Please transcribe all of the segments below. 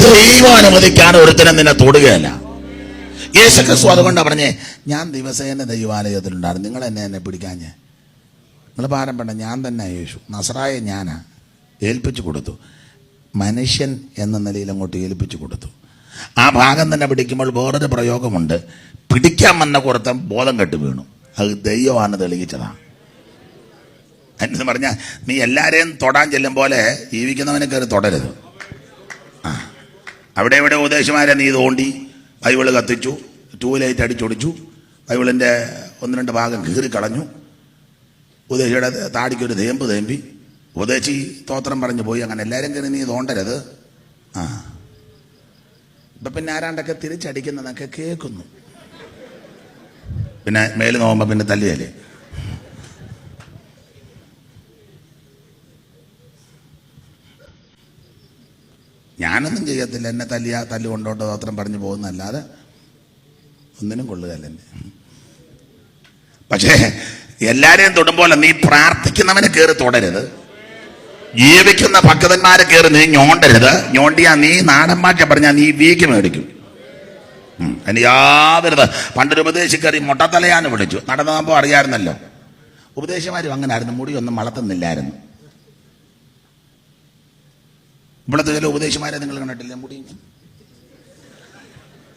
ദൈവം അനുവദിക്കാൻ ഒരുത്തരം നിന്നെ തൊടുകയല്ല. യേശുക്രിസ്തു അതുകൊണ്ടാണ് പറഞ്ഞേ, ഞാൻ ദിവസേന ദൈവാലയത്തിലുണ്ടായിരുന്നു, നിങ്ങൾ എന്നെ പിടിക്കാഞ്ഞേ. നിങ്ങൾ പാരമ്പണ്ട, ഞാൻ തന്നെ യേശു നസറായ ഞാനാ ഏൽപ്പിച്ചു കൊടുത്തു. മനുഷ്യൻ എന്ന നിലയിൽ അങ്ങോട്ട് ഏൽപ്പിച്ചു കൊടുത്തു. ആ ഭാഗം തന്നെ പിടിക്കുമ്പോൾ വേറൊരു പ്രയോഗമുണ്ട്. പിടിക്കാൻ വന്ന കുറത്തം ബോധം കെട്ട് വീണു. അത് ദൈവമാണ് തെളിയിച്ചതാണ്. എന്ന് പറഞ്ഞാൽ നീ എല്ലാവരെയും തൊടാൻ ചെല്ലും പോലെ ജീവിക്കുന്നവനെ കയറി തൊടരുത്. അവിടെ ഇവിടെ ഉപദേശമാരെ നീ തോണ്ടി ബൈബിള് കത്തിച്ചു, ട്യൂബ് അടിച്ചൊടിച്ചു, ബൈബിളിൻ്റെ 1-2 ഭാഗം കീറിക്കളഞ്ഞു, ഉപദേശിയുടെ താടിക്കൊരു തേമ്പ് തേമ്പി, ഉപദേശി സ്തോത്രം പറഞ്ഞു പോയി. അങ്ങനെ എല്ലാവരും കയറി നീ തോണ്ടരുത്. ഇപ്പം പിന്നെ ആരാണ്ടൊക്കെ തിരിച്ചടിക്കുന്നതൊക്കെ കേൾക്കുന്നു. പിന്നെ മേല് നോക്കുമ്പോൾ പിന്നെ തല്ലിയല്ലേ. ഞാനൊന്നും ചെയ്യത്തില്ല, എന്നെ തല്ലുകൊണ്ടോട്ട് സ്തോത്രം പറഞ്ഞു പോകുന്നല്ലാതെ ഒന്നിനും കൊള്ളുകയല്ല എന്നെ. പക്ഷേ എല്ലാരെയും തൊടുമ്പോൾ നീ പ്രാർത്ഥിക്കുന്നവനെ കയറി തൊടരുത്. ജീവിക്കുന്ന ഭക്തന്മാരെ കയറി നീ ഞോണ്ടരുത്. ഞോണ്ടിയാ നീ നാടൻ ഭാഷ പറഞ്ഞാൽ നീ വീക്ക് മേടിക്കും. അതിന് യാതൊരു പണ്ടൊരു ഉപദേശിക്കറി മൊട്ടത്തലയാന്ന് വിളിച്ചു. നടന്നപ്പോൾ അറിയാമായിരുന്നല്ലോ. ഉപദേശിമാരും അങ്ങനെ ആയിരുന്നു, മുടിയൊന്നും വളർത്തുന്നില്ലായിരുന്നു. ഇവിടുത്തെ ചില ഉപദേശിമാരെ നിങ്ങൾ കണ്ടിട്ടില്ല, മുടി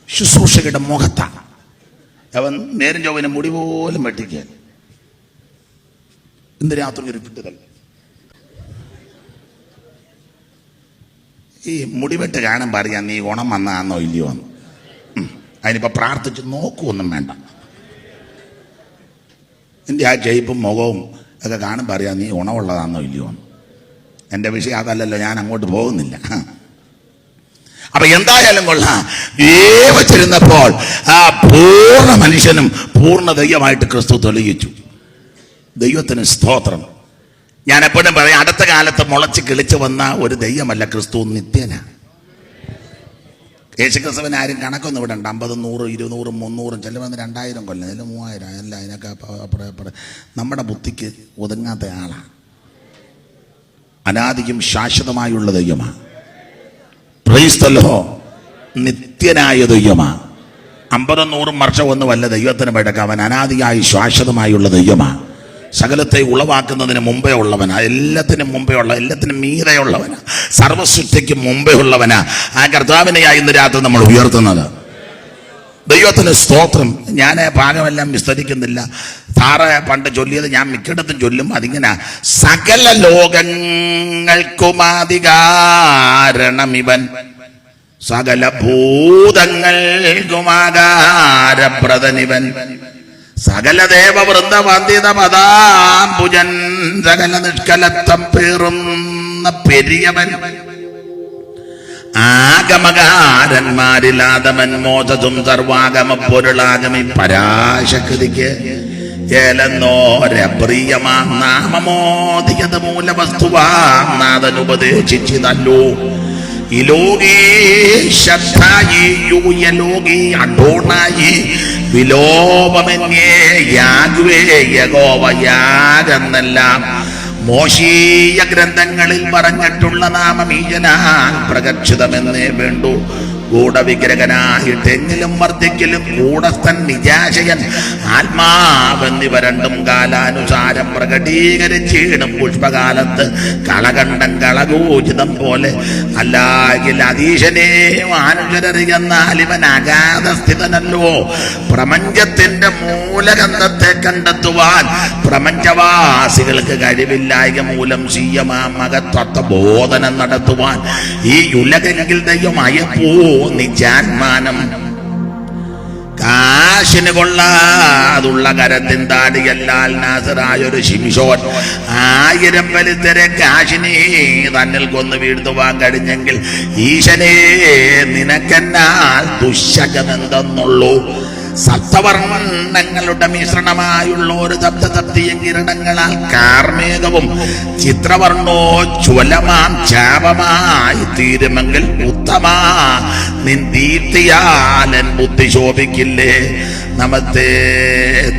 ശുശ്രൂഷകയുടെ മുഖത്താണ്. അവൻ നേരം ചൊവ്വന് മുടി പോലും വെട്ടിക്കാൻ ഇന്ന് രാത്രി ഒരു പിട്ടുതല്ല. ഈ മുടിവെട്ട് കാണുമ്പോൾ അറിയാം നീ ഗുണം വന്നാന്നോ ഇല്ലയോ എന്ന്. അതിനിപ്പോൾ പ്രാർത്ഥിച്ച് നോക്കുമൊന്നും വേണ്ട. എൻ്റെ ആ ജയിപ്പും മുഖവും ഒക്കെ കാണുമ്പോൾ അറിയാം നീ ഗുണമുള്ളതാന്നോ ഇല്ലയോ എന്ന്. എൻ്റെ വിഷയം അതല്ലല്ലോ, ഞാൻ അങ്ങോട്ട് പോകുന്നില്ല. അപ്പൊ എന്തായാലും കൊള്ളാം, ജീവിച്ചിരുന്നപ്പോൾ ആ പൂർണ്ണ മനുഷ്യനും പൂർണ്ണ ദൈവമായിട്ട് ക്രിസ്തു തെളിയിച്ചു. ദൈവത്തിന് സ്തോത്രം. ഞാൻ എപ്പോഴും പറയാം, അടുത്ത കാലത്ത് മുളച്ച് കിളിച്ചു വന്ന ഒരു ദൈവമല്ല ക്രിസ്തു, നിത്യനാണ്. യേശുക്രിസ്തുവിന് ആരും കണക്കൊന്നും ഇവിടെ ഉണ്ട്. 50, 100, 200, 300, ചിലപ്പോൾ 2000 കൊല്ലം, ചില 3000, അല്ല അതിനൊക്കെ നമ്മുടെ ബുദ്ധിക്ക് ഒതുങ്ങാത്ത ആളാണ്. അനാദിക്കും ശാശ്വതമായുള്ള ദൈവമാണ്. Praise the Lord. നിത്യനായ ദൈവമാണ്. 50, 100 വർഷമൊന്നുമല്ല ദൈവത്തിന് പഴക്കം. അവൻ അനാദിയായി ശാശ്വതമായുള്ള ദൈവമാണ്. സകലത്തെ ഉളവാക്കുന്നതിന് മുമ്പേ ഉള്ളവനാ, എല്ലാത്തിനും മുമ്പേ ഉള്ള, എല്ലാത്തിനും മീതെയുള്ളവനാ, സർവസൃഷ്ടിക്കും മുമ്പേ ഉള്ളവനാ. ആ കർത്താവിനെയായി ഇന്ന് രാത്രി നമ്മൾ ഉയർത്തുന്നത്. ദൈവത്തിന് സ്തോത്രം. ഞാൻ ഭാഗമെല്ലാം വിസ്തരിക്കുന്നില്ല. സാറ് പണ്ട് ചൊല്ലിയത് ഞാൻ മിക്കയിടത്തും ചൊല്ലും. അതിങ്ങനെ, സകല ലോകങ്ങൾക്കുമാധികാരണമിവൻ, സകല ഭൂതങ്ങൾക്കുമാകാരപ്രദനിവൻ, സകല ദേവവൃന്ദ വന്ദിത പദാംബുജൻ, സകല നിഷ്കലത്വം പേറുന്ന പെരിയവൻ, ആഗമകാരന്മാരിലാദമൻ മോചതും സർവാഗമ പൊരുളാഗമി പരാശക്തിക്ക് ഏലെന്നോരപ്രിയമാം നാമമോധികത മൂലവസ്തുവാം നാഥനുപദേശിച്ചിതല്ലോ. ഇലോകീ ശബ്ദായി യൂയലോകി അഡോണായി വിലോപമെന്നേ യാഗ്വേ യഗോവയാകെന്നെല്ലാം മോശീയ ഗ്രന്ഥങ്ങളിൽ പറഞ്ഞിട്ടുള്ള നാമം ഈജനാൽ പ്രകർഷിതമെന്നേ വേണ്ടു. ഗൂഢവിഗ്രഹനായിട്ടെങ്കിലും വർദ്ധിക്കലും കൂടസ്ഥൻ നിജാശയൻ ആത്മാവെന്നിവ രണ്ടും കാലാനുസാരം പ്രകടീകരിച്ചിടും. പുഷ്പകാലത്ത് കളകണ്ഠം കളകൂചിതം പോലെ അല്ലാകിൽ അതീശനെ മാനുഷരറിയെന്നാൽ ഇവൻ അഗാധസ്ഥിതനല്ലോ. പ്രപഞ്ചത്തിന്റെ മൂലഗന്ധത്തെ കണ്ടെത്തുവാൻ പ്രപഞ്ചവാസികൾക്ക് കഴിവില്ലായ്ക മൂലം മകത്വത്വബോധനം നടത്തുവാൻ ഈ ഉലകെങ്കിൽ ദൈവമായപ്പോ നിജാന്മാനം കാശിന് കൊള്ളാതുള്ള കരത്തിൻ താടിയല്ലാൽ നാസറായൊരു ശിംശോൻ 1000 വലിത്തരെ കാശിനെ തന്നിൽ കൊന്നു വീഴ്ത്തുവാൻ കഴിഞ്ഞെങ്കിൽ ഈശനെ നിനക്കെന്നാൽ ദുശകമെന്തെന്നുള്ളൂ. സപ്തവർണ്ണങ്ങളുടെ മിശ്രണമായുള്ള ഒരു തപ്തതപ്തിയ കിരണങ്ങളാൽ കാർമേകവും ചിത്രവർണ്ണോ ജ്വലമാം ചാപമായി തീരുമെങ്കിൽ ഉത്തമ നിൻ ദീപ്തിയാലൻ ബുദ്ധി ശോഭിക്കില്ലേ. നമസ്തേ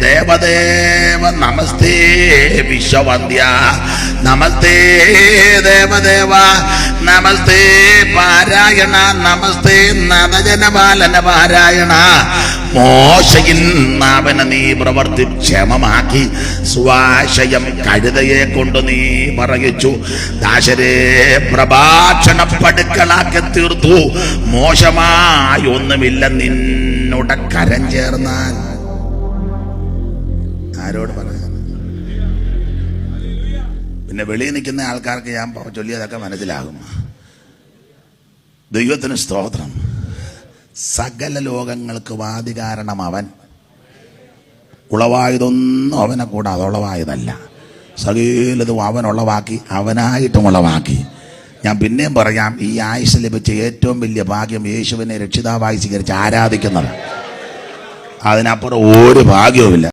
ദേവദേവ നമസ്തേ വിശ്വവന്ദ്യ നമസ്തേ ദേവദേവ നമസ്തേ പാരായണ നമസ്തേ നദജനപാലന പാരായണ. മോശയിൽ നാവന നീ പ്രവർത്തി ക്ഷമമാക്കി സ്വാശയം കഴുതയെ കൊണ്ട് നീ പറയിച്ചു. ദാശരെ പ്രഭാഷണ പടുക്കളാക്കി തീർത്തു. മോശമായി ഒന്നുമില്ല നിന്നോട് കരം ചേർന്നാൽ. ആരോട് പറയാൻ? പിന്നെ വെളിയിൽ നിൽക്കുന്ന ആൾക്കാർക്ക് ഞാൻ ചൊല്ലിയതൊക്കെ മനസ്സിലാകും. ദൈവത്തിന് സ്തോത്രം. സകല ലോകങ്ങൾക്ക് വാദികാരണം അവൻ. ഉളവായതൊന്നും അവനെ കൂടാതെ ഉളവായതല്ല. സകലതും അവൻ ഉളവാക്കി, അവനായിട്ടും ഉളവാക്കി. ഞാൻ പിന്നെയും പറയാം, ഈ ആയുസ് ലഭിച്ച ഏറ്റവും വലിയ ഭാഗ്യം യേശുവിനെ രക്ഷിതാവായി സ്വീകരിച്ച് ആരാധിക്കുന്നത്. അതിനപ്പുറം ഒരു ഭാഗ്യവുമില്ല.